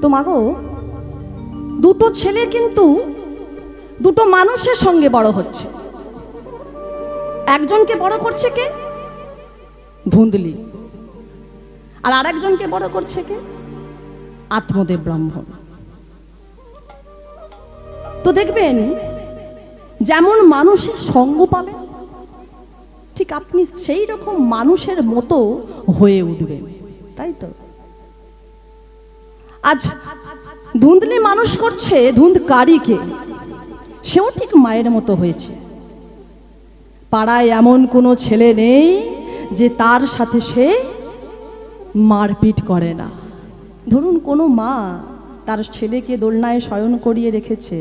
তো মাগো, দুটো ছেলে কিন্তু দুটো মানুষের সঙ্গে বড় হচ্ছে। একজনকে বড় করছে কে? ধুন্দলি। আর আরেকজনকে বড় করছে কে? আত্মদেব ব্রাহ্মণ। তো দেখবেন, যেমন মানুষের সঙ্গ পাবে ঠিক আপনি সেই রকম মানুষের মতো হয়ে উঠবেন, তাই তো? আজ ধুন্দলি মানুষ করছে ধুন্দকারীকে, সেও ঠিক মায়ের মতো হয়েছে। পাড়ায় এমন কোনো ছেলে নেই যে তার সাথে সে মারপিট করে না। ধরুন কোনো মা তার ছেলেকে দোলনায় শয়ন করিয়ে রেখেছে,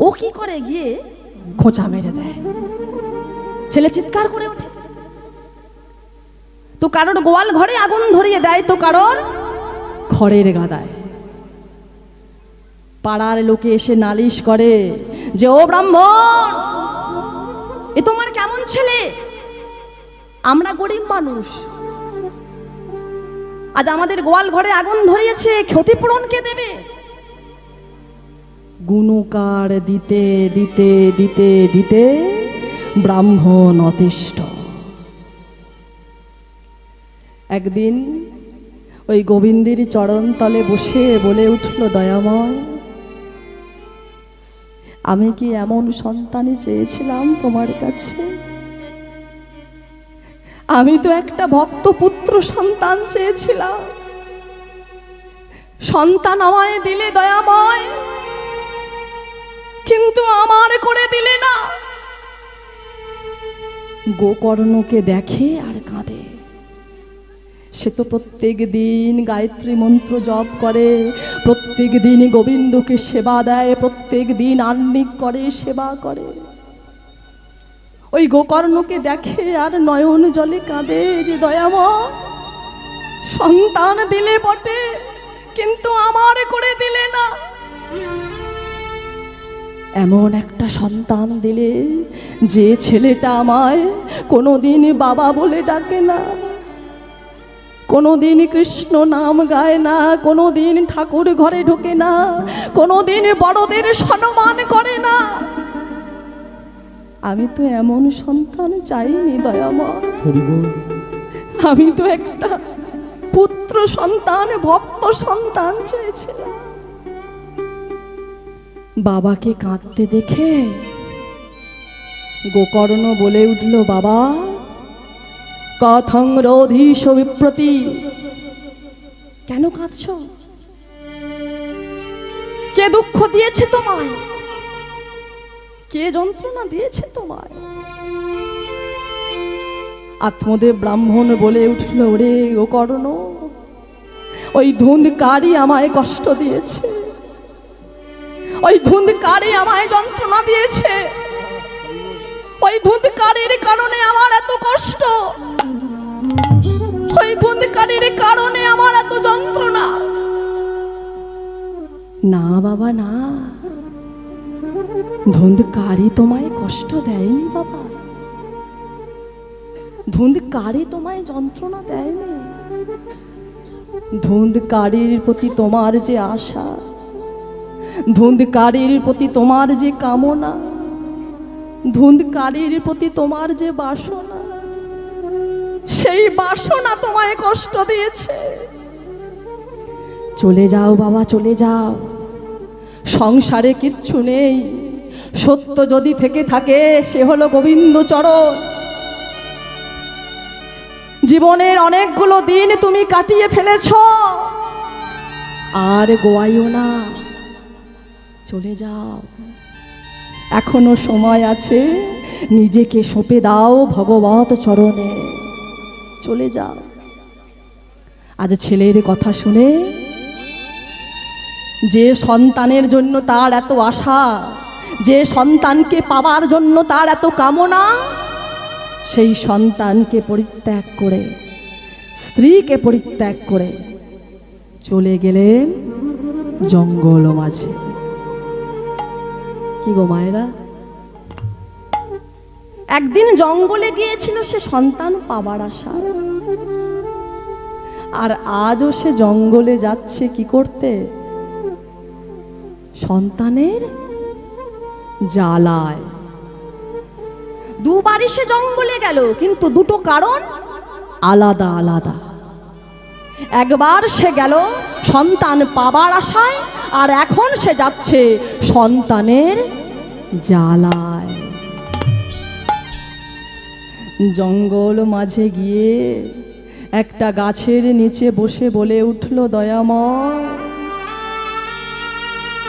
ও কি করে গিয়ে খোঁচা মেরে দেয়, ছেলে চিৎকার করে ওঠে। তো কারোর গোয়াল ঘরে আগুন ধরিয়ে দেয়, তো কারোর খড়ের গাদায়। পাড়ার লোকে এসে নালিশ করে যে ও ব্রাহ্মণ, এ তোমার কেমন ছেলে? আমরা গরিব মানুষ, আজ আমাদের গোয়াল ঘরে আগুন ধরিয়েছে, ক্ষতিপূরণ কে দেবে? গুণকার দিতে দিতে দিতে দিতে ব্রাহ্মণ অতিষ্ঠ। একদিন ওই গোবিন্দের চরণ তলে বসে বলে উঠল, দয়াময়, আমি কি এমন সন্তানই চেয়েছিলাম তোমার কাছে? আমি তো একটা ভক্ত পুত্র সন্তান চেয়েছিলাম, সন্তান আমায় দিলে দয়াময়, কিন্তু আমার করে দিলে না। গোকর্ণকে দেখে আর কাঁদে। সে তো প্রত্যেক দিন গায়ত্রী মন্ত্র জপ করে, প্রত্যেক দিন গোবিন্দকে সেবা দেয়, প্রত্যেক দিন আহ্নিক করে, সেবা করে। ওই গোকর্ণকে দেখে আর নয়ন জলে কাঁদে যে দয়াময়, সন্তান দিলে বটে, কিন্তু আমার করে দিলে না। এমন একটা সন্তান দিলে যে ছেলেটা আমায় কোনোদিন বাবা বলে ডাকে না, কোনোদিন কৃষ্ণ নাম গায় না, কোনোদিন ঠাকুর ঘরে ঢোকে না, কোনোদিন বড়দের সম্মান করে না। আমি তো এমন সন্তান চাইনি দয়াময়, আমি তো একটা পুত্র সন্তান, ভক্ত সন্তান চেয়েছিলাম। বাবাকে কাঁদতে দেখে গোকর্ণ বলে উঠল, বাবা, কথং রোধিষ বিপ্রতি, কেন কাঁদছ? কে দুঃখ দিয়েছে তোমায়? কে যন্ত্রণা দিয়েছে তোমায়? আত্মদেব ব্রাহ্মণ বলে উঠল, ওরে গোকর্ণ, ওই ধুন্দকারী আমায় কষ্ট দিয়েছে, ওই ধুন্দকারী আমায় যন্ত্রণা দিয়েছে, ওই ধুন্দকারীর কারণে আমার এত কষ্ট, ওই ধুন্দকারীর কারণে আমার এত যন্ত্রণা। না বাবা না, ধুন্দকারী তোমায় কষ্ট দেয়নি বাবা, ধুন্দকারী তোমায় যন্ত্রণা দেয়নি। ধুন্দকারীর প্রতি তোমার যে আশা, ধুন্দকারীর প্রতি তোমার যে কামনা, ধুন্দকারীর প্রতি তোমার যে বাসনা, সেই বাসনা তোমায় কষ্ট দিয়েছে। চলে যাও বাবা, চলে যাও, সংসারে কিচ্ছু নেই, সত্য যদি থেকে থাকে সে হলো গোবিন্দ চরণ। জীবনের অনেকগুলো দিন তুমি কাটিয়ে ফেলেছ, আর গোয়াইও না, চলে যাও, এখনো সময় আছে, নিজেকে সঁপে দাও ভগবত চরণে, চলে যাও। আজ ছেলের কথা শুনে, যে সন্তানের জন্য তার এত আশা, যে সন্তানকে পাবার জন্য তার এত কামনা, সেই সন্তানকে পরিত্যাগ করে, স্ত্রীকে পরিত্যাগ করে চলে গেলেন জঙ্গল মাঝে। কি গো মায়েরা, একদিন জঙ্গলে গিয়েছিল সে সন্তান পাবার আশা, আর আজও সে জঙ্গলে যাচ্ছে কি করতে? সন্তানের জ্বালায়। দুবারই সে জঙ্গলে গেল, কিন্তু দুটো কারণ আলাদা আলাদা। একবার সে গেল সন্তান পাবার আশায়, আর এখন সে যাচ্ছে সন্তানের জ্বালায়। জঙ্গল মাঝে গিয়ে একটা গাছের নিচে বসে বলে উঠল, দয়াময়,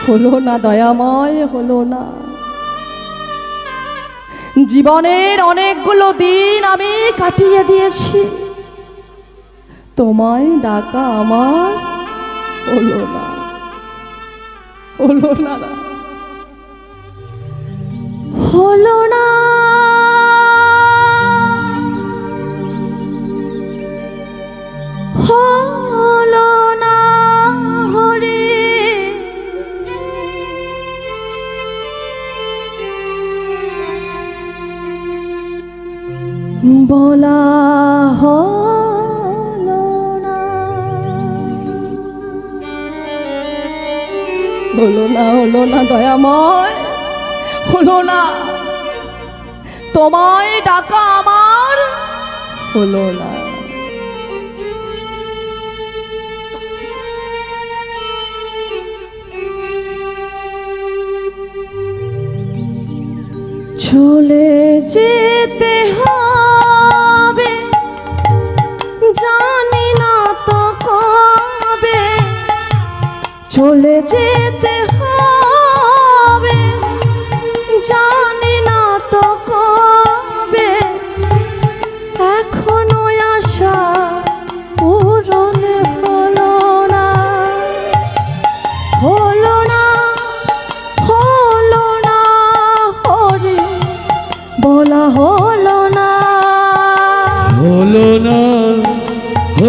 হলো না দয়াময়, হলো না। জীবনের অনেকগুলো দিন আমি কাটিয়ে দিয়েছি, তোমায় ডাকা আমার হলো না, হলো না, হলো না। হলো না হরে, বলা হলো না, হলো না, হলো না দয়াময়, হলো না। তোমায় ডাকা আমার হলো না। চলে যেতে হবে, জানি না তো কবে। চলে যেতে হবে, জানি না তো কবে। এখনো আশা পূরণ হলো না, হলো না, হলো না হরে, বলা হলো না, হলো না,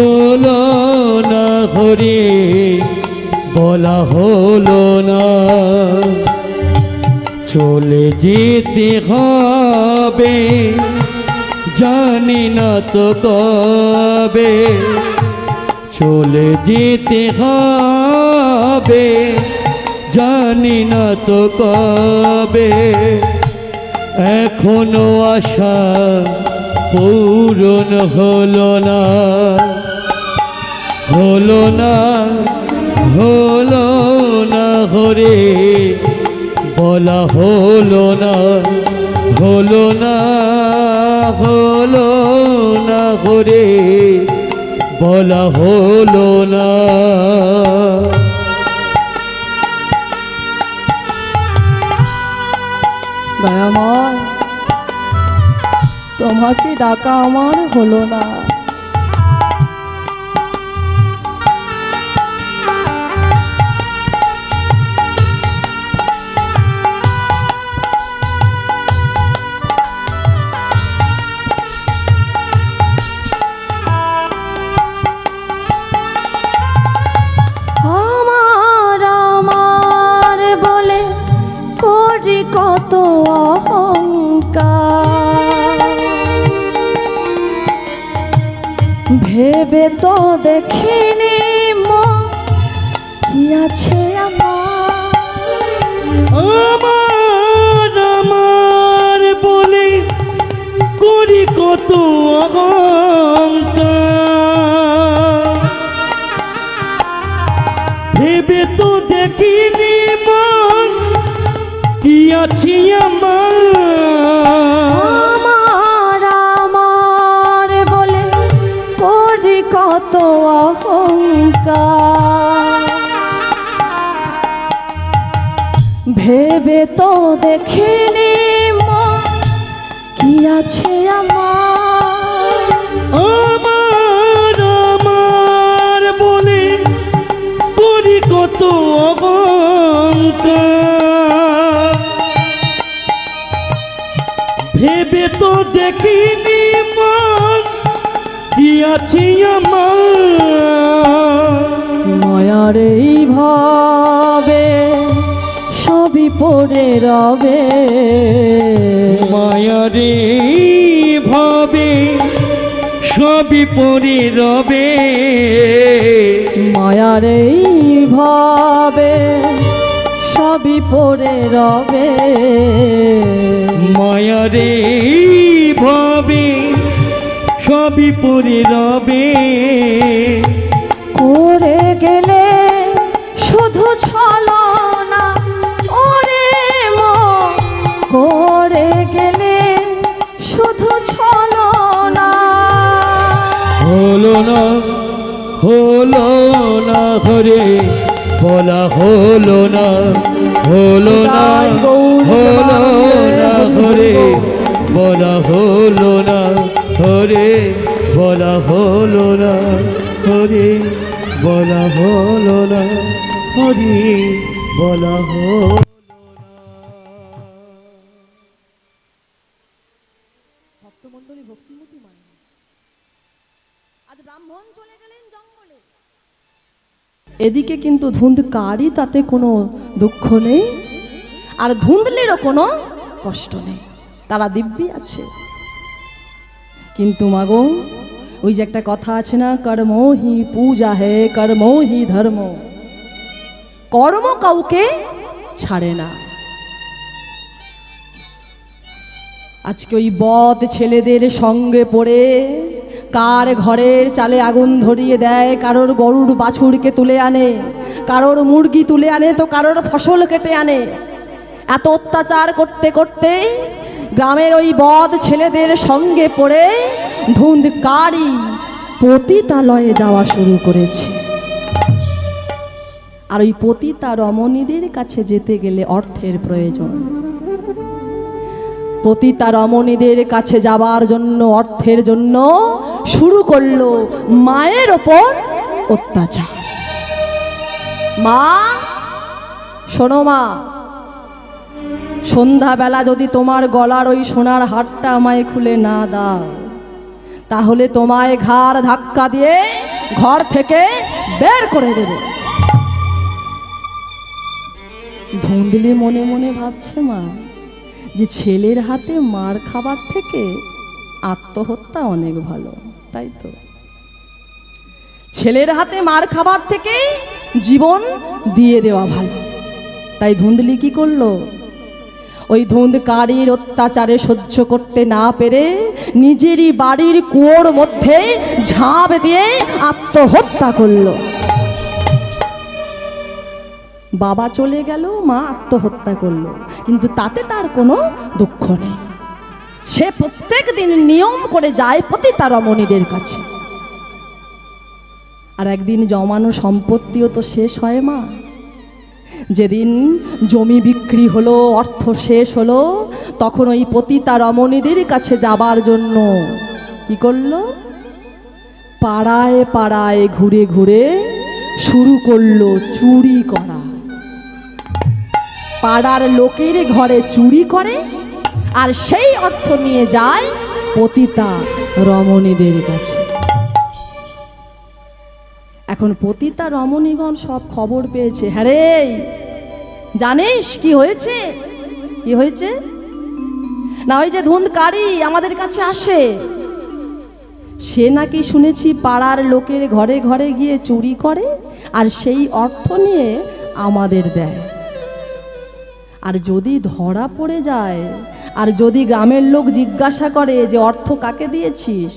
হলো না হরে, বলা হলো না। চলে যেতে হবে, জানি না তো কবে। চলে যেতে হবে, জানি না তো কবে। এখনো আশা পূরণ হলো না, হলো না, হলো না হরে, বলা হলো না, হলো না, হলো না হরে, বলা হলো না। দয়াময়, তোমাকে ডাকা আমার হলো না। আমার আমার বলে করি কত অহংকার, ভেবে তো দেখিনি মন কি আছে আমার। আমার আমার বলে করি কত অহংকার, ভেবে তো দেখিনি মন কি আছে আমার। আমার আমার বলে করি কত অহংকার, ভেবে তো দেখিনি মন কি আছে আমার। আমার আমার বলে করি কত অহংকার, ভেবে তো দেখিনি মন কি আছে আমার। মায়ার এই ভাবে সবই পড়ে রবে, মায়ারে ভাবে সব সবই পরে রবে, মায়ার এই ভাবে সবই পড়ে রবে, মায়ারে ভাবে সবই পরে রবে। করে গেলে শুধু ছলনা ওরে মন, করে গেলে শুধু ছলনা। হলো না হলো না হরে বলা হলো না, হলো না হলো না হরে বলা হলো না, হরে বলা হলো না, হরে বলা হলো না, হরে বলা হলো না। ভক্তমণ্ডলী ভক্তিমতী মা, আজ ব্রাহ্মণ চলে গেলেন জঙ্গলে। এদিকে কিন্তু ধুন্ধকারী, তাতে কোনো দুঃখ নেই, আর ধুন্দলিরও কোনো কষ্ট নেই, তারা দিব্যি আছে। কিন্তু মাগো, ওই যে একটা কথা আছে না, কর্ম হি পূজা হে কর্ম হি ধর্ম, কর্ম কাউকে ছাড়ে না। আজকে ওই বদ ছেলেদের সঙ্গে পড়ে কার ঘরের চালে আগুন ধরিয়ে দেয়, কারোর গরুর বাছুরকে তুলে আনে, কারোর মুরগি তুলে আনে, তো কারোর ফসল কেটে আনে। এত অত্যাচার করতে করতে গ্রামের ওই বদ ছেলেদের সঙ্গে পড়ে ধুন্ধকারী পতিতালয়ে যাওয়া শুরু করেছে। আর ওই পতিতা রমণীদের কাছে যেতে গেলে অর্থের প্রয়োজন। পতিতা রমণীদের কাছে যাবার জন্য, অর্থের জন্য শুরু করলো মায়ের ওপর অত্যাচার। মা শোনো মা, সন্ধ্যাবেলা যদি তোমার গলার ওই সোনার হারটা আমায় খুলে না দাও, তাহলে তোমায় ঘাড় ধাক্কা দিয়ে ঘর থেকে বের করে দেবে। ধুন্দলি মনে মনে ভাবছে মা, যে ছেলের হাতে মার খাবার থেকে আত্মহত্যা অনেক ভালো, তাই তো? ছেলের হাতে মার খাবার থেকে জীবন দিয়ে দেওয়া ভালো। তাই ধুন্দলি কি করলো? ওই ধুন্ধকারীর অত্যাচারে সহ্য করতে না পেরে নিজেরই বাড়ির কুয়োর মধ্যে ঝাঁপ দিয়ে আত্মহত্যা করলো। বাবা চলে গেল, মা আত্মহত্যা করলো, কিন্তু তাতে তার কোনো দুঃখ নেই। সে প্রত্যেক দিন নিয়ম করে যায় পতিতা রমণীদের কাছে। আর একদিন জমানো সম্পত্তিও তো শেষ হয় মা। যেদিন জমি বিক্রি হলো, অর্থ শেষ হলো, তখন ওই পতিতা রমণীদের কাছে যাবার জন্য কি করলো? পাড়ায় পাড়ায় ঘুরে ঘুরে শুরু করলো চুরি করা। পাড়ার লোকের ঘরে চুরি করে, আর সেই অর্থ নিয়ে যায় পতিতা রমণীদের কাছে। এখন পতিতা রমণীগণ সব খবর পেয়েছে। হ্যাঁ রে, জানিস কি হয়েছে? কি হয়েছে না, ওই যে ধুন্ধকারী আমাদের কাছে আসে, সে নাকি শুনেছি পাড়ার লোকের ঘরে ঘরে গিয়ে চুরি করে, আর সেই অর্থ নিয়ে আমাদের দেয়। আর যদি ধরা পড়ে যায়, আর যদি গ্রামের লোক জিজ্ঞাসা করে যে অর্থ কাকে দিয়েছিস,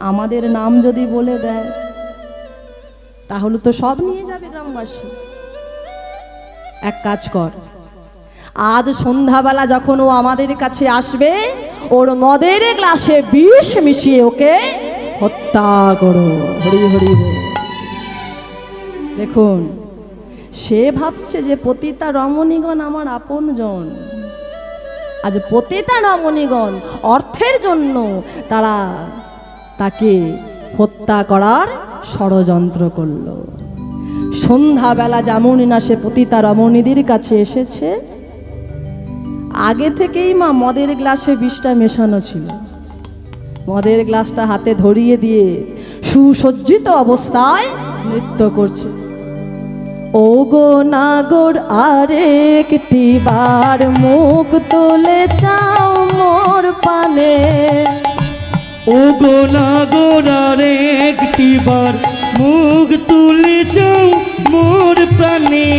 আমাদের নাম যদি বলে দেয়, তাহলে তো সব নিয়ে যাবে গ্রামবাসী। এক কাজ কর, আজ সন্ধ্যাবেলা যখন ও আমাদের কাছে আসবে, ওর মদের গ্লাসে বিষ মিশিয়ে ওকে হত্যা করো। হরি হরি বল। দেখুন, সে ভাবছে যে পতিতা রমণীগণ আমার আপনজন। আজ পতিতা রমণীগণ অর্থের জন্য তারা তাকে হত্যা করার ষড়যন্ত্র করল। সন্ধ্যাবেলা যেমন না সে পতিতা রমণীদের কাছে এসেছে, আগে থেকেই মা মদের গ্লাসে বিষটা মেশানো ছিল। মদের গ্লাসটা হাতে ধরিয়ে দিয়ে সুসজ্জিত অবস্থায় নৃত্য করছে। ও গো নাগর আরেকটি বার মুখ তুলে চাও মোর পানে, ও গো নাগরার একটিবার মুখ তুলে যাও মোর প্রাণে,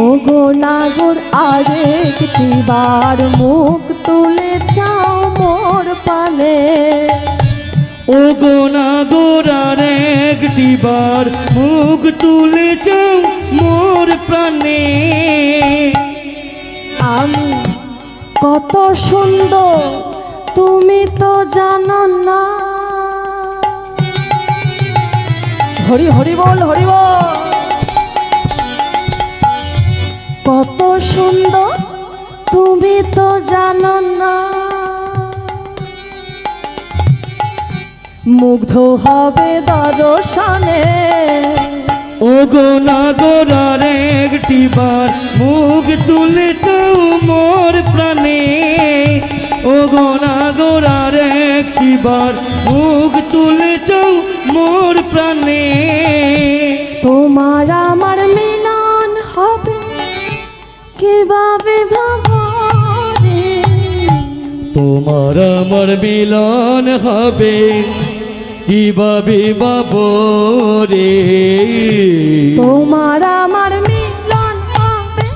ও গো নাগর আরেকটিবার মুখ তুলে চাও মোর পানে, ও গো নাগরার একটিবার মুখ তুলে যাও মোর প্রাণে। আমি কত সুন্দর তুমি তো জানো না। হরি হরি বল, হরি বল। কত সুন্দর তুমি তো জানো না, মুগ্ধ হবে দর্শনে, ও গো নাগরার একটিবার মুখ তুলে যাও মোর প্রাণে, ও গো নাগরার একটিবার মুখ তুলে যাও মোর প্রাণে। তোমার আমার মিলন হবে কিভাবে ভাবরে, তোমার আমার মিলন হবে কিভাবে বাবরে, তোমার আমার মিলন হবে,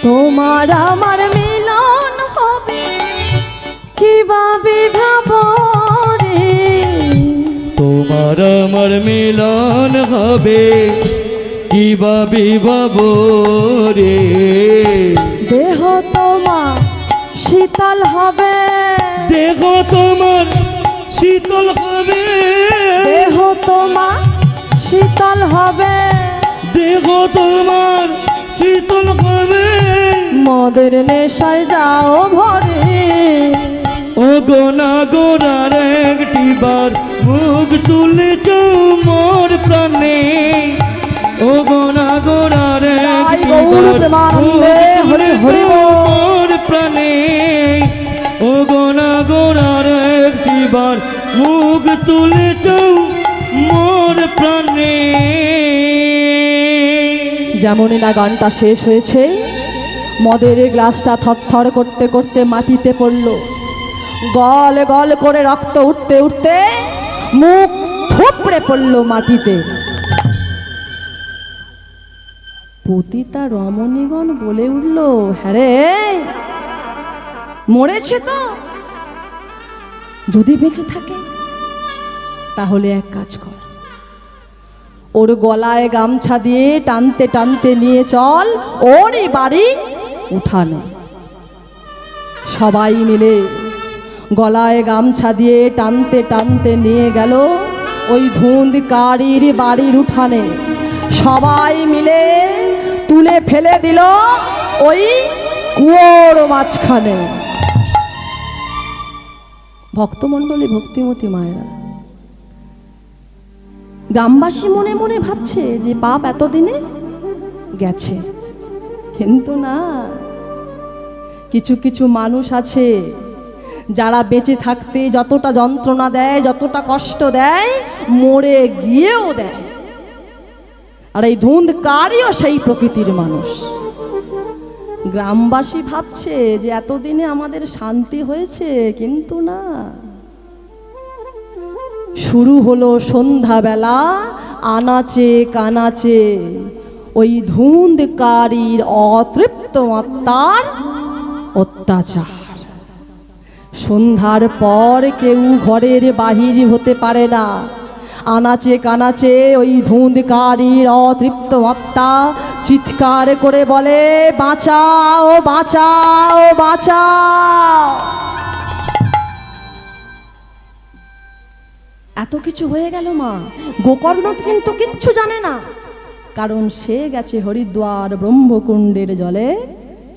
তোমার আমার মিলন হবে কিভাবে ভাবরে, তোমার আমার মিলন হবে কিভাবে বাবরে। দেহ তোমার শীতল হবে, দেহ তোমার শীতল হবে, দেহ তোমার শীতল হবে, দেহ তোমার শীতল হবে, মদের নেশায় যাও ভরে, ও গো নাগরার একটিবার মুখ তুলে যাও মোর প্রাণে, ও গো নাগরার একটিবার মুখ তুলে যাও মোর প্রাণে, ও গো নাগরার একটিবার মুখ তুলে যাও মোর প্রাণে। যেমনই না গানটা শেষ হয়েছে, মদের গ্লাসটা থরথর করতে করতে মাটিতে পড়ল, গল গল করে রক্ত উঠতে উঠতে মুখ থুপড়ে পড়ল মাটিতে। পতিতা রমণীগণ বলে উঠল, হ্যাঁ রে, মরেছে তো, যদি বেঁচে থাকে তাহলে এক কাজ কর, ওর গলায় গামছা দিয়ে টানতে টানতে নিয়ে চল ওরই বাড়ি উঠানে। সবাই মিলে গলায় গামছা দিয়ে টানতে টানতে নিয়ে গেল ওই ধুন্দকারীর বাড়ির উঠানে। সবাই মিলে তুলে ফেলে দিল ওই কুয়োর মাঝখানে। ভক্তমণ্ডলী, ভক্তিমতী মায়েরা, গ্রামবাসী মনে মনে ভাবছে যে পাপ এতদিনে গেছে, কিন্তু না, কিছু কিছু মানুষ আছে যারা বেঁচে থাকতে যতটা যন্ত্রণা দেয়, যতটা কষ্ট দেয়, মরে গিয়েও দেয়। আর এই ধুন্দকারীও সেই প্রকৃতির মানুষ। গ্রামবাসী ভাবছে যে এতদিনে আমাদের শান্তি হয়েছে, কিন্তু না, শুরু হলো সন্ধ্যাবেলা আনাচে কানাচে ওই ধুন্দকারীর অতৃপ্ত আত্মার অত্যাচার। সন্ধ্যার পর কেউ ঘরের বাহির হতে পারে না। আনাচে কানাচে ওই ধুন্দকারীর অতৃপ্ত আত্মা চিৎকার করে বলে, বাঁচাও বাঁচাও বাঁচাও। এত কিছু হয়ে গেল, মা গোকর্ণ কিন্তু কিচ্ছু জানে না, কারণ সে গেছে হরিদ্বার ব্রহ্মকুণ্ডের জলে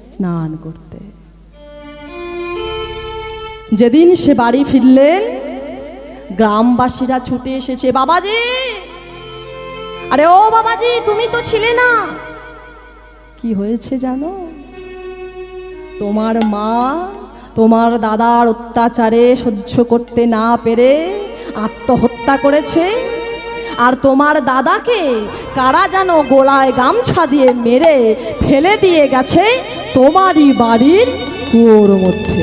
স্নান করতে। যেদিন সে বাড়ি ফিরলেন, গ্রামবাসীরা ছুটে এসেছে, বাবাজি, আরে ও বাবাজি, তুমি তো ছিলে না। কি হয়েছে জানো? তোমার মা তোমার দাদার অত্যাচারে সহ্য করতে না পেরে আত্মহত্যা করেছে, আর তোমার দাদাকে কারা যেন গলায় গামছা দিয়ে মেরে ফেলে দিয়ে গেছে তোমারই বাড়ির কুয়োর মধ্যে।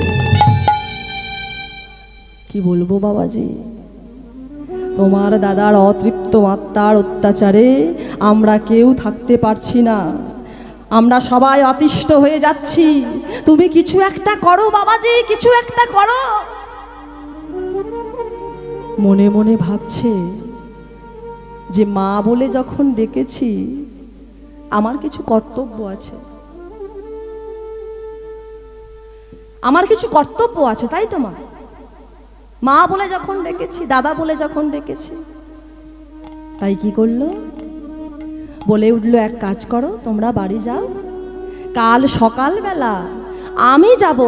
কি বলবো বাবাজি, তোমার দাদার অতৃপ্ত আত্মার অত্যাচারে আমরা কেউ থাকতে পারছি না, আমরা সবাই অতিষ্ঠ হয়ে যাচ্ছি। তুমি কিছু একটা করো বাবাজি, কিছু একটা করো। মনে মনে ভাবছে যে মা বলে যখন ডেকেছি আমার কিছু কর্তব্য আছে, আমার কিছু কর্তব্য আছে, তাই তো মা বলে যখন ডেকেছি, দাদা বলে যখন ডেকেছি, তাই কি করলো, বলে উঠলো এক কাজ করো, তোমরা বাড়ি যাও, কাল সকালবেলা আমি যাব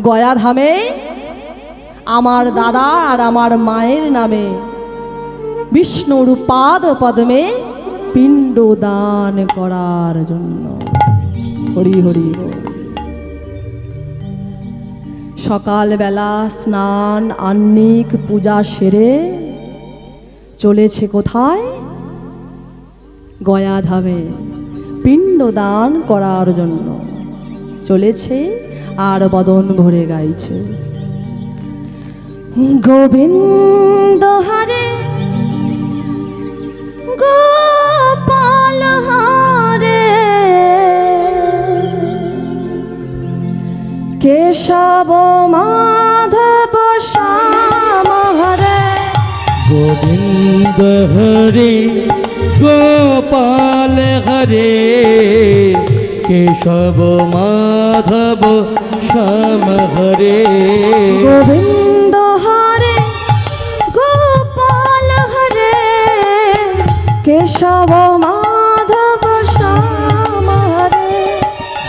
গয়া ধামে আমার দাদা আর আমার মায়ের নামে বিষ্ণুর পাদ পদ্মে পিণ্ড দান করার জন্য। হরি হরি বল। সকালবেলা স্নান আহ্নিক পূজা সেরে চলেছে কোথায়, গয়া ধামে পিণ্ড দান করার জন্য চলেছে, আর বদন ভরে গাইছে গোবিন্দ হরে গোপাল হরে কেশব মাধব শ্যাম হরে। গোবিন্দ হরে গোপাল হরে কেশব মাধব শ্যাম হরে। গোবিন্দ হরে গোপাল হরে কেশব মাধব শ্যাম হরে।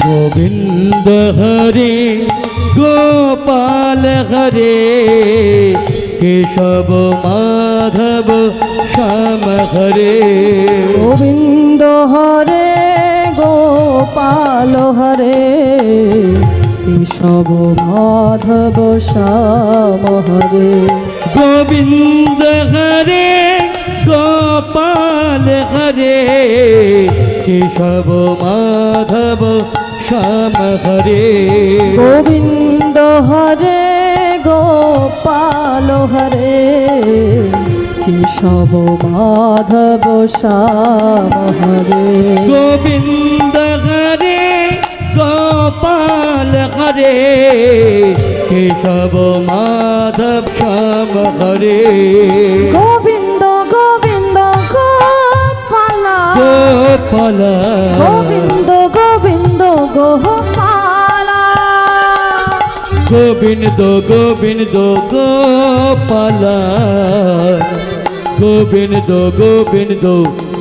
গোবিন্দ হরে গোপাল হরে কেশব মাধব শ্যাম হরে। গোবিন্দ হরে গোপাল হরে কেশব মাধব শ্যাম হরে। গোবিন্দ হরে গোপাল হরে কেশব মাধব শ্যাম হরে। গোবিন্দ হরে গোপাল হরে কেশব মাধব শ্যাম হরে। গোবিন্দ হরে গোপাল হরে কেশব মাধব শ্যাম হরে। গোবিন্দ গোবিন্দ গোপাল গোপাল গোবিন্দ গোবিন্দ গোপাল। গোবিন্দ গোবিন্দ গোপাল গোবিন্দ গোবিন্দ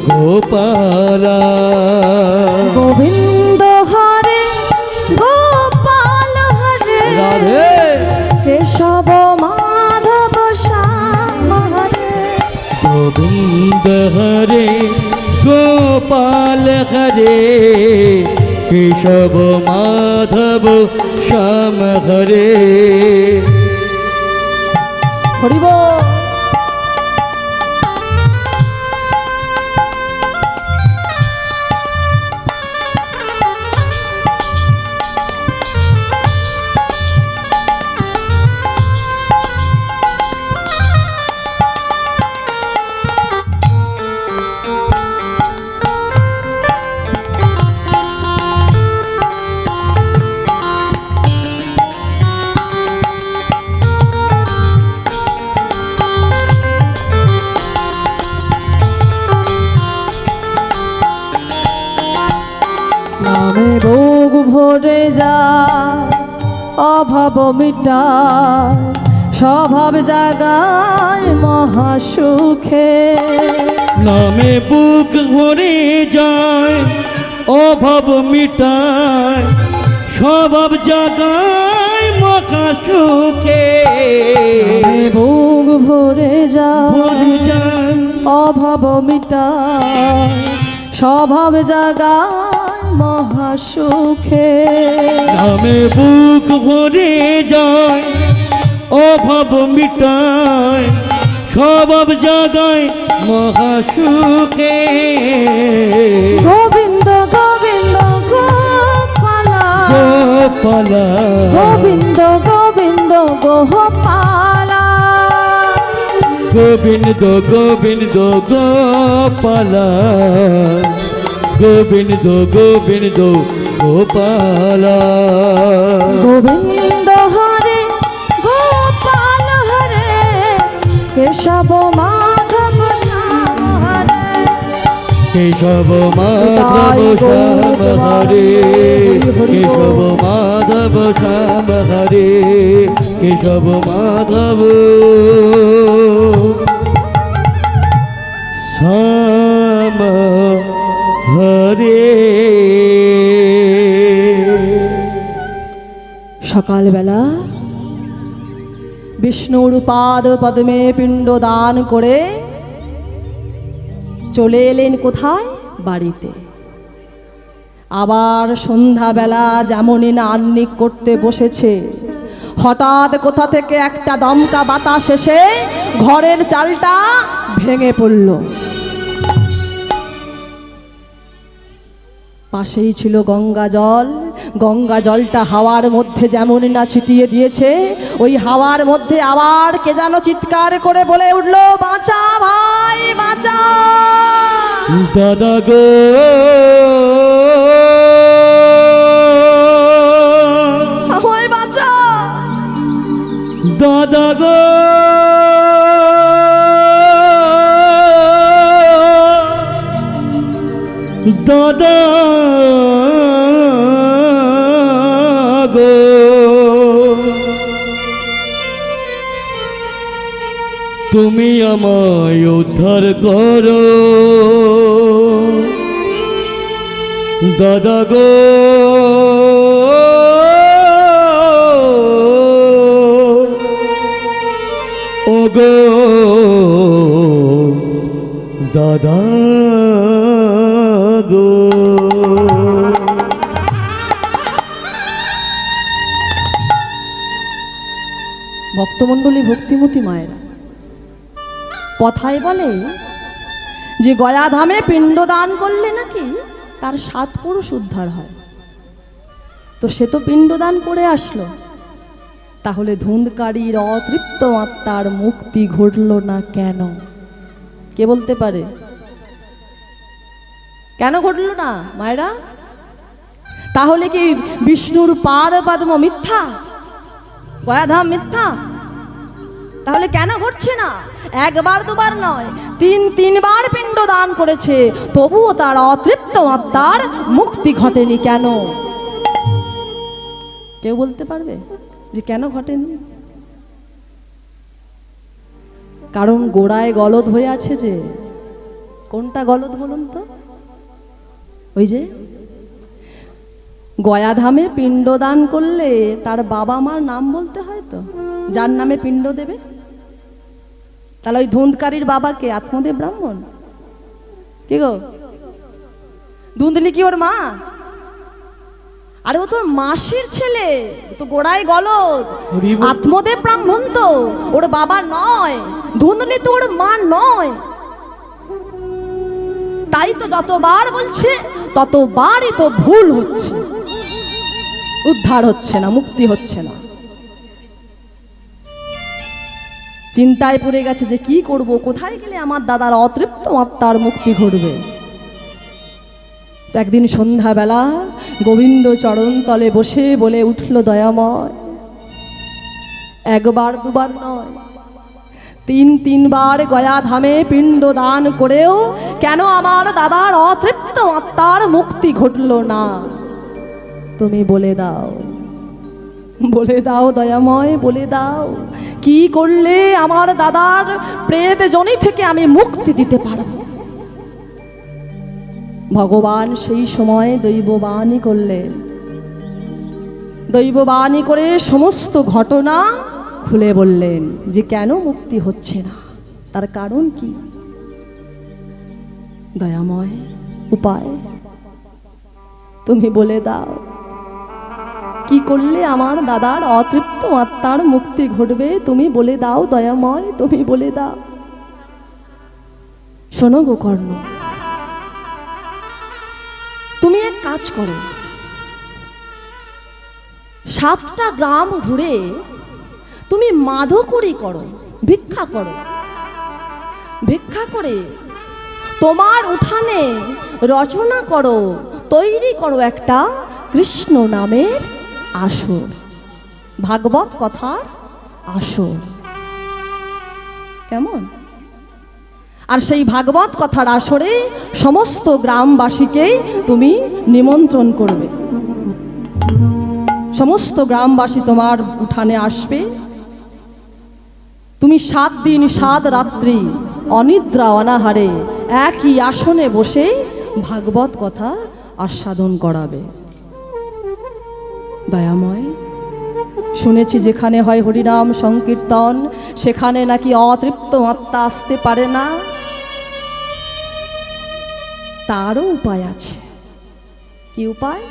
গোপাল। গোবিন্দ হরে গোপাল হরে রাধে কেশব মাধব শ্যাম হরে। গোবিন্দ হরে গোপাল হরে কেশব মাধব শ্যাম হরে। হরি বল। নামে ভোগ ভরে যায় অভাব মিটায় স্বভাব জাগায় মহাসুখে। নামে বুক ভরে যায় অভাব মিটায় স্বভাব জাগায় মহা সুখে। নামে ভোগ ভরে ভরে যায় যায় অভাব মিটায় স্বভাব জাগায় মহাসুখে। নামে বুক ভরে যায় অভাব মিটায় স্বভাব জাগায় মহা সুখে। গোবিন্দ গোবিন্দ গোপাল গোপাল গোবিন্দ গোবিন্দ গোপাল। গোবিন্দ গোবিন্দ গোপালা, গোবিন্দ গোবিন্দ গোপালা। গোবিন্দ হরে গোপাল হরে, কেশব মাধব শ্যাম হরে, কেশব মাধব শ্যাম হরে, কেশব মাধব শ্যাম হরে, কেশব মাধব শ্যাম হরে। সকালবেলা বিষ্ণুর পাদ পদ্মে পিণ্ড দান করে চলে এলেন কোথায়? বাড়িতে। আবার সন্ধ্যাবেলা যেমনই না আহ্নিক করতে বসেছে, হঠাৎ কোথা থেকে একটা দমকা বাতাস এসে ঘরের চালটা ভেঙে পড়ল। পাশেই ছিল গঙ্গা জল। গঙ্গা জলটা হাওয়ার মধ্যে যেমন না ছিটিয়ে দিয়েছে, ওই হাওয়ার মধ্যে আবার কে যেন চিৎকার করে বলে উঠল, বাঁচা ভাই বাঁচা। দাদা গো ওই বাঁচা, দাদা গো দাদা গো, তুমি আমায় উদ্ধার করো দাদা গো। ও গো দাদা গো। ভক্তমণ্ডলী, ভক্তিমতী মায়েরা, কথায় বলে যে গয়াধামে পিণ্ডদান করলে নাকি তার 7 পুরুষ উদ্ধার হয়। তো সে তো পিণ্ডদান করে আসলো, তাহলে ধুন্ধকারীর অতৃপ্ত আত্মার মুক্তি ঘটল না কেন? কে বলতে পারে কেন ঘটল না মায়েরা? তাহলে কি বিষ্ণুর পাদ পদ্ম মিথ্যা, গয়াধাম মিথ্যা? তাহলে কেন ঘটছে না? একবার দুবার নয়, 3বার পিণ্ড দান করেছে, তবুও তার অতৃপ্ত আত্মার মুক্তি ঘটেনি কেন? কেউ বলতে পারবে যে কেন ঘটেনি? কারণ গোড়ায় গলদ হয়ে আছে। যে কোনটা গলদ বলুন তো? ওই যে গয়াধামে পিণ্ডদান করলে তার বাবা মার নাম বলতে হয়, তো যার নামে পিণ্ড দেবে। তাহলে ওই ধুন্ধকারীর বাবাকে আত্মদেব ব্রাহ্মণ? কি গো, ধুন্ধলি কি ওর মা? আরে ও তোর মাসির ছেলে, তো গোড়ায় গলদ। আত্মদেব ব্রাহ্মণ তো ওর বাবা নয়, ধুন্ধলি তো ওর মা নয়। তাই তো যতবার বলছে ততবারই তো ভুল হচ্ছে, উদ্ধার হচ্ছে না, মুক্তি হচ্ছে না। চিন্তায় পড়ে গেছে যে কি করব, কোথায় গেলে আমার দাদার অতৃপ্ত আত্মার মুক্তি ঘটবে। একদিন সন্ধ্যাবেলা গোবিন্দ চরণ তলে বসে বলে উঠল, দয়াময়, একবার দুবার নয়, 3বার গয়াধামে পিণ্ড দান করেও কেন আমার দাদার অতৃপ্ত আত্মার মুক্তি ঘটল না? তুমি বলে দাও, বলে দাও দয়াময়, বলে দাও, কি করলে আমার দাদার প্রেত জনি থেকে আমি মুক্তি দিতে পারব? ভগবান সেই সময় দৈববাণী করলেন। দৈববাণী করে সমস্ত ঘটনা খুলে বললেন যে কেন মুক্তি হচ্ছে না, তার কারণ কি? দয়াময়, উপায় তুমি বলে দাও, কি করলে আমার দাদার অতৃপ্ত আত্মার মুক্তি ঘটবে? তুমি বলে দাও দয়াময়, তুমি বলে দাও। শোনো গো কর্ণ, তুমি এক কাজ করো, 7টা গ্রাম ঘুরে তুমি মাধকুরি করো, ভিক্ষা করো। ভিক্ষা করে তোমার উঠানে রচনা করো, তৈরি করো একটা কৃষ্ণ নামের আসর, ভাগবত কথার আসর। কেমন? আর সেই ভাগবত কথার আসরে সমস্ত গ্রামবাসীকে তুমি নিমন্ত্রণ করবে। সমস্ত গ্রামবাসী তোমার উঠানে আসবে। তুমি 7 দিন 7 রাত্রি অনিদ্রা অনাহারে একই আসনে বসে ভাগবত কথা আস্বাদন করাবে। দয়াময়, শুনেছি যেখানে হয় হরিনাম সংকীর্তন সেখানে নাকি অতৃপ্ত আত্মা আসতে পারে না। তারও উপায় আছে। কি উপায়?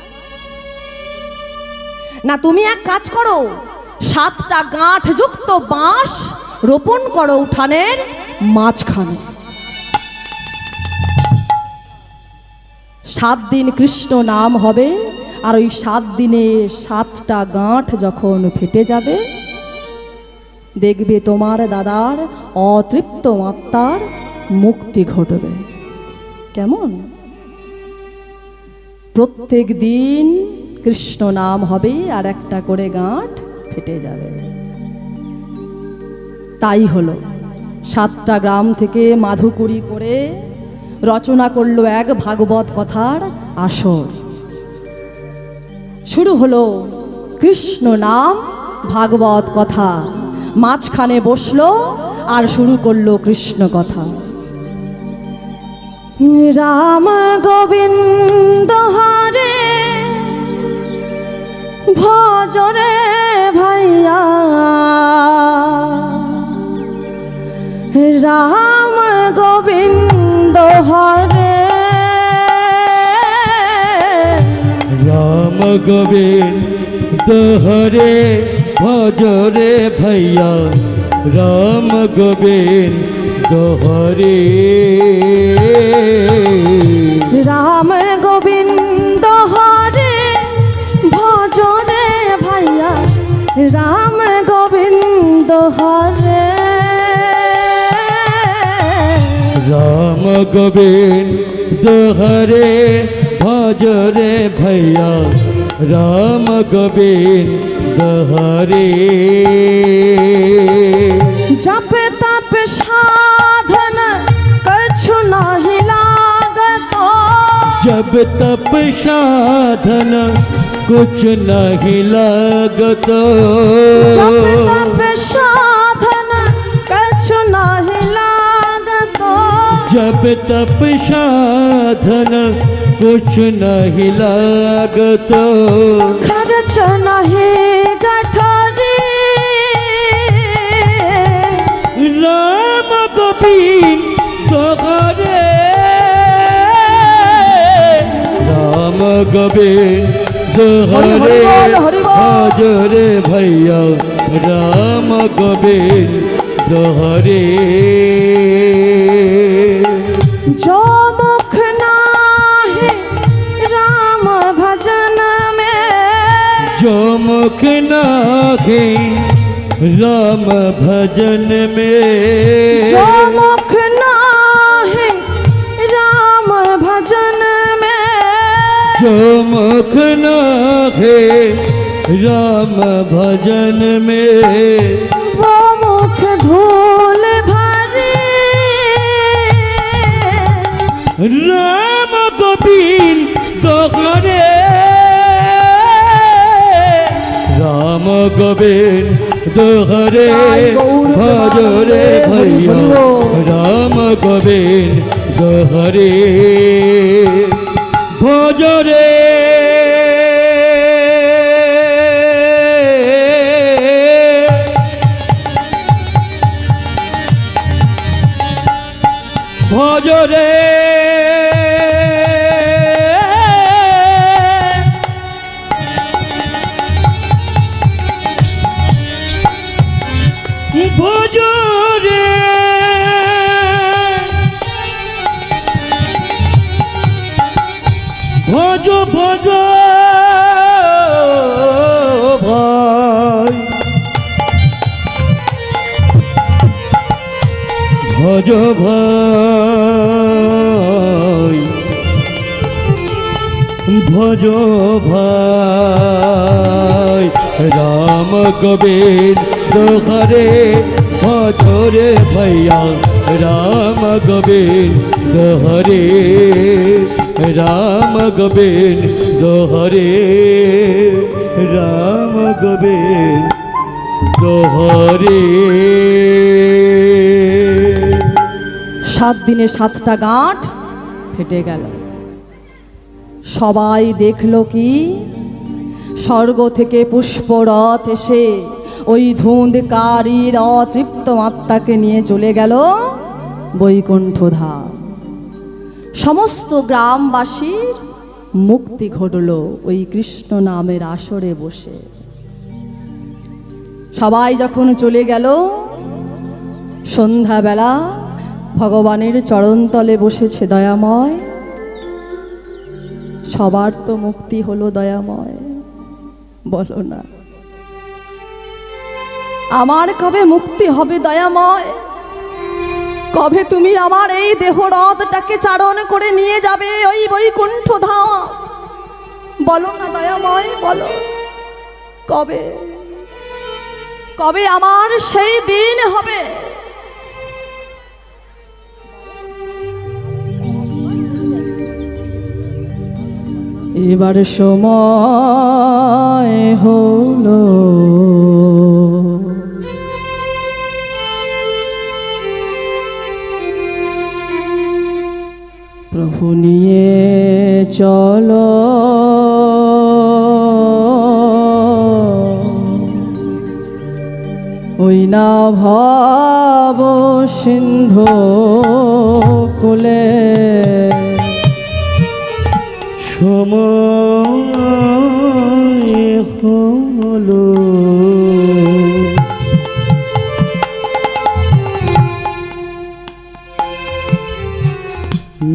না, তুমি এক কাজ করো, 7টা গাঁঠযুক্ত বাঁশ রোপণ করো উঠানের মাঝখানে। 7 দিন কৃষ্ণ নাম হবে, আর ওই 7 দিনে 7টা গাঁঠ যখন ফেটে যাবে, দেখবে তোমার দাদার অতৃপ্ত আত্মার মুক্তি ঘটবে। কেমন? প্রত্যেক দিন কৃষ্ণ নাম হবে আর একটা করে গাঁঠ ফেটে যাবে। তাই হলো, 7টা গ্রাম থেকে মাধুকরী করে রচনা করলো এক ভাগবত কথার আসর। শুরু হলো কৃষ্ণ নাম ভাগবত কথা, মাঝখানে বসলো আর শুরু করলো কৃষ্ণ কথা। রাম গোবিন্দ হরে ভজরে ভাইয়া, রাম গোবিন্দ হরে, রাম গোবিন্দ হরে ভজরে ভাইয়া, রাম গোবিন্দ হরে, রাম গোবিন্দ হরে ভজরে ভাইয়া, রাম গোবিন্দ হরে, রাম গোবিন্দ হরে ভজরে ভাইয়া, রাম গোবিন্দ হরে, जप तप साधन कछु नाही लागतो, जब तप साधन कुछ नहीं लागतो, जप तप साधन कछु नाही लागतो, जब तप साधन कुछ नहीं लागतो, खर्च नाही गठरी, राम गोविंद हरे, राम गोविंद हरे भजरे भैया, राम गोविंद हरे, जो मुख नाही राम भजन में, जो मुख नागे राम भजन में, जो मुख नाही राम भजन में, जो मुख नागे राम भजन में, वो मुख धूल भरी, राम गोविंद हरे, राम गोविंद हरे भजरे भैया, राम गोविंद हरे भजरे, ভজরে ভজরে ভজ ভজ ভাই ভজ ভাই ভজ ভাই রাম গোবিন্দ হরে ভজ রে ভাইয়া রাম গোবিন্দ হরে রাম গোবিন্দ হরে রাম গোবিন্দ হরে। 7 দিনে 7টা গাঁট ফেটে গেল। সবাই দেখলো কি স্বর্গ থেকে পুষ্পরথ এসে ওই ধুঁধকারীর অতৃপ্ত আত্মাকে নিয়ে চলে গেল বৈকুণ্ঠ ধাম। সমস্ত গ্রামবাসীর মুক্তি ঘটল ওই কৃষ্ণ নামের আসরে বসে। সবাই যখন চলে গেল, সন্ধ্যাবেলা ভগবানের চরণতলে বসেছে দয়াময়। সবার তো মুক্তি হলো দয়াময়, বলো না আমার কবে মুক্তি হবে দয়াময়? কবে তুমি আমার এই দেহরথটাকে চারণ করে নিয়ে যাবে ওই বৈকুণ্ঠ ধাম? বলো না দয়াময়, বলো কবে, কবে আমার সেই দিন হবে? এবার সময় হলো প্রভু নিয়ে চলো, ওই না ভাব সিন্ধু কুলে। সময় হলো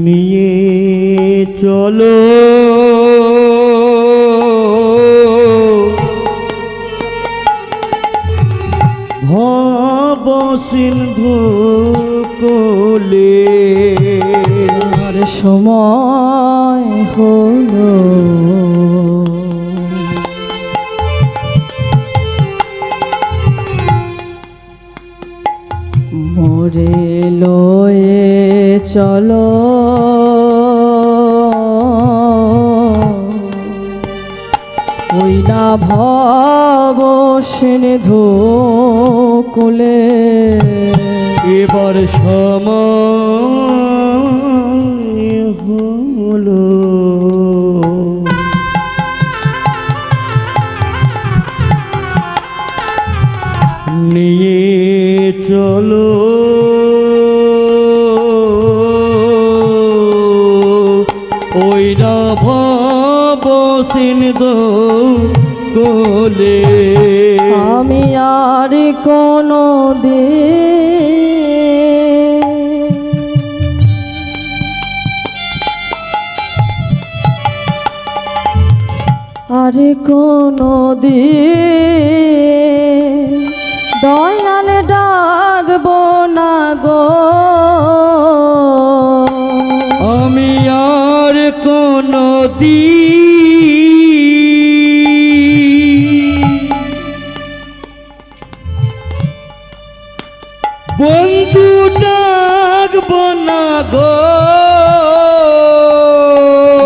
নিয়ে চলো, ভব সিন্ধু কোলে। আর সময় হলো মোরে লয়ে চলো, ওই না ভব সিন্ধু কুলে। এবার সময় হলো নিয়ে চলো, ওই না ভব সিন্ধু কোলে। আমি আর কোনো দিন আর কোনো দিন দয়াল ডাকবো না গো। আমি আর কোনো দিন বন্ধু ডাকবো না গো।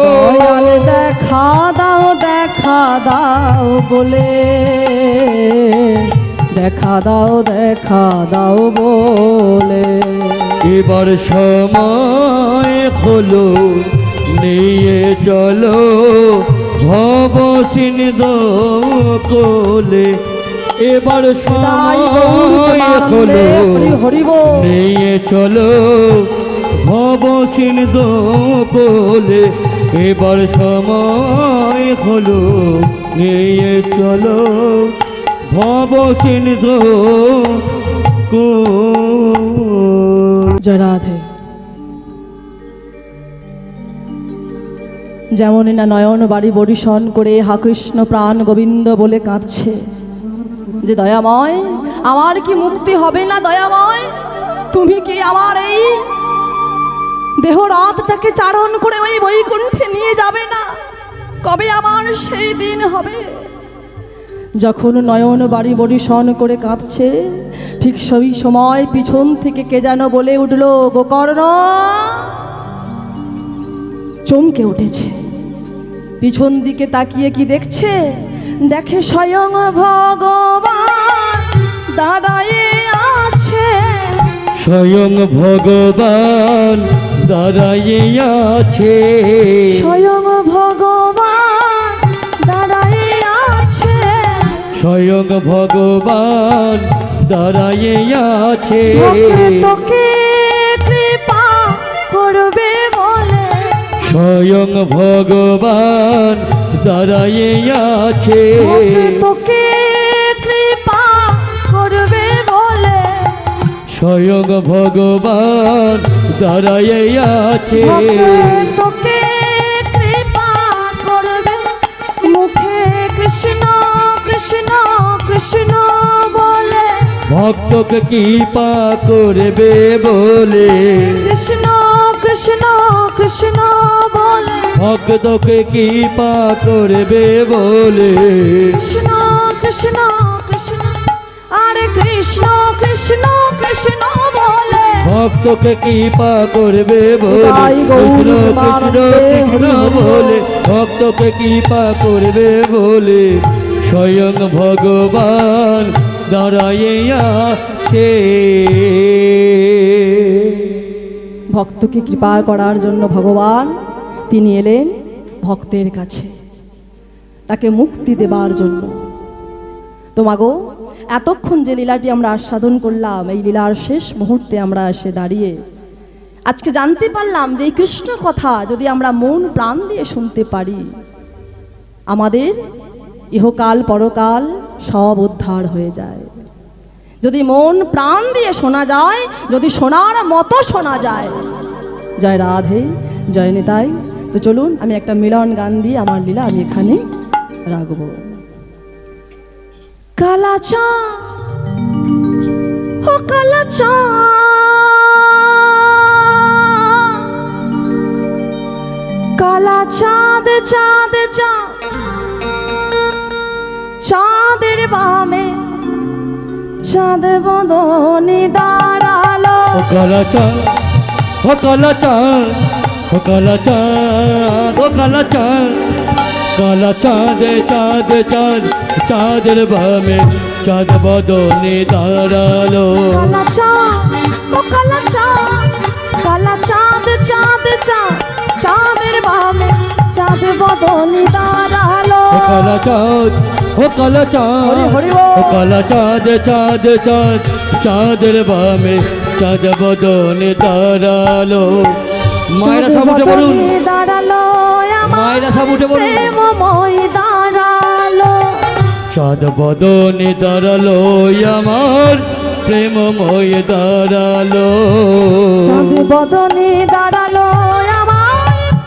দয়াল দেখা দাও, দেখা দাও বলে, দেখা দাও, দেখা দাও বলে। এবার সময় হলো নিয়ে চলো, ভব সিন্ধু কোলে। এবার সময় হলো নিয়ে চলো, ভব সিন্ধু কোলে। এবার সময় হলো নিয়ে চলো, ভব সিন্ধু কোলে। জয় রাধে। যেমনই না নয়ন বাড়ি বরিশন করে হা কৃষ্ণ প্রাণ গোবিন্দ বলে কাঁদছে যে দয়াময় আমার কি মুক্তি হবে না দয়াময়? তুমি কি আমার এই দেহ রাতটাকে চারণ করে ওই বৈকুণ্ঠে নিয়ে যাবে না? কবে আমার সেই দিন হবে? যখন নয়ন বাড়ি বরিশন করে কাঁদছে, ঠিক সেই সময় পিছন থেকে কে যেন বলে উঠল, গোকর্ণ। চমকে উঠেছে, পিছন দিকে তাকিয়ে কি দেখছে? দেখে স্বয়ং ভগবান দাঁড়ায়ে আছে। স্বয়ং ভগবান দাঁড়াইয়ে আছে। স্বয়ং ভগবান দাঁড়ায়ে আছে। স্বয়ং ভগবান দাঁড়াইয়ে আছে। তোকে কৃপা করবে বলে। স্বয়ং ভগবান দাঁড়াইয়ে আছে। তোকে কৃপা করবে বলে। স্বয়ং ভগবান দাঁড়াইয়ে আছে। তোকে কৃপা করবে। মুখে কৃষ্ণ কৃষ্ণ কৃষ্ণ বলে। ভক্তকে কৃপা করবে বলে। কৃষ্ণ কৃষ্ণ কৃষ্ণ বলে। ভক্তকে কৃপা করবে বলে। কৃষ্ণ কৃষ্ণ কৃষ্ণ আরে কৃষ্ণ কৃষ্ণ কৃষ্ণ বলে। ভক্তকে কৃপা করবে বলে। তাই গৌর কৃষ্ণ কৃষ্ণ বলে। ভক্তকে কৃপা করবে বলে। স্বয়ং ভগবান দাঁড়াইয়ে আছে। ভক্তকে কৃপা করার জন্য ভগবান তিনি এলেন ভক্তের কাছে, তাকে মুক্তি দেবার জন্য। তো মাগো, এতক্ষণ যে লীলাটি আমরা আস্বাদন করলাম, এই লীলার শেষ মুহূর্তে আমরা এসে দাঁড়িয়ে আজকে জানতে পারলাম যে এই কৃষ্ণ কথা যদি আমরা মন প্রাণ দিয়ে শুনতে পারি, আমাদের ইহকাল পরকাল সব উদ্ধার হয়ে যায়। যদি মন প্রাণ দিয়ে শোনা যায়, যদি শোনার মতো শোনা যায়। জয় রাধে, জয় নিতাই। তো চলুন আমি একটা মিলন গান দিয়ে আমার লীলা আমি এখানে রাখবো। কালাচা ও কালাচা, কালা চাঁদ চাঁদ চাঁদ, চাঁদের বামে চাঁদ বদনি দাঁড়ালো। ও কালা চাঁদ, ও কালা চাঁদ, ও কালা চাঁদ, ও কালা চাঁদ, কালা চাঁদ চাঁদ চাঁদ, চাঁদের বামে চাঁদ বদনে দাঁড়ালো। কালা চাঁদ ও কালা চাঁদ, কালা চাঁদ চাঁদ চাঁদ, চাঁদের বামে চাঁদ বদনি দাঁড়ালো। ও কালা চাঁদ, ও কালা চাঁদ, হরি বল। ও কালা চাঁদ চাঁদ চাঁদ, চাঁদের বামে চাঁদ বদনে দাঁড়ালো। মায়েরা সব উঠে বলুন, দাঁড়ালো মায়েরা সব উঠে বলুন। প্রেমময় দাঁড়ালো। চাঁদ বদনে দাঁড়ালো আমার প্রেমময় দাঁড়ালো। চাঁদ বদনে দাঁড়ালো আমার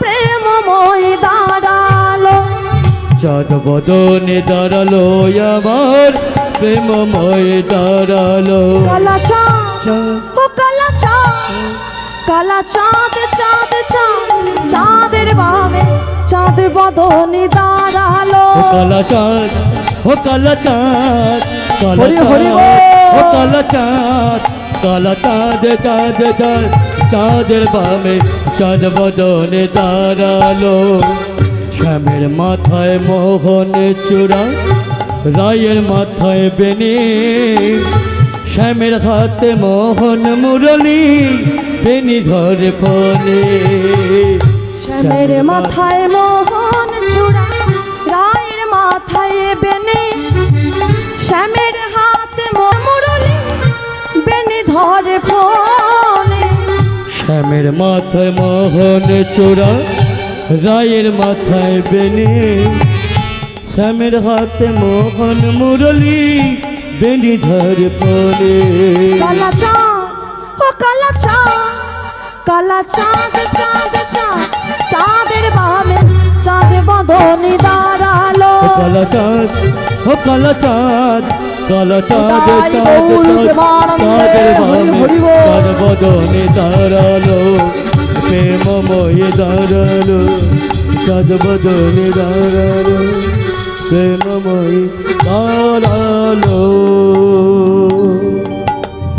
প্রেমময় দাঁড়ালো। চাঁদ বদনে দাঁড়ালো আমার প্রেমময় দাঁড়ালো। কালা চাঁদ ও কালা চাঁদ, কালা চাঁদ চাঁদ চাঁদ, চাঁদের বামে চাঁদ বদনে দাঁড়ালো। ও কালা চাঁদ, ও কালা চাঁদ, কালা হরি হরি চাঁদ, বল। ও কালা চাঁদ, কালা চাঁদ চাঁদ চাঁদ, চাঁদের বামে চাঁদ বদনে দাঁড়ালো। শ্যামের মাথায় মোহনে চূড়া, রায়ের মাথায় বেনি, শ্যামের হাতে মোহন মুরলী, বেনি ধরে ফোনে। শ্যামের মাথায় মোহন চূড়া, রায়ের মাথায় বেনি, শ্যামের হাতে মুরলী, বেনি ধরে ফোনে। শ্যামের মাথায় মোহন চূড়া, রায়ের মাথায় বেনি, শ্যামের হাতে মোহন মুরলী, বেনি ধরে ফোনে। কালা চাঁদ ও কালা চাঁদ, কালা চাঁদ চাঁদ চাঁদ, চাঁদের বামে চাঁদ বদনে দাঁড়ালো। ও কালা চাঁদ, ও কালা চাঁদ, কালো চাঁদ তাই চাঁদ গৌর চাঁদ প্রেমানন্দে চাঁদের হরি ভাবে হরি বল। চাঁদ বদনে দাঁড়ালো প্রেমময় দাঁড়ালো চাঁদ বদনে দাঁড়ালো প্রেমময় দাঁড়ালো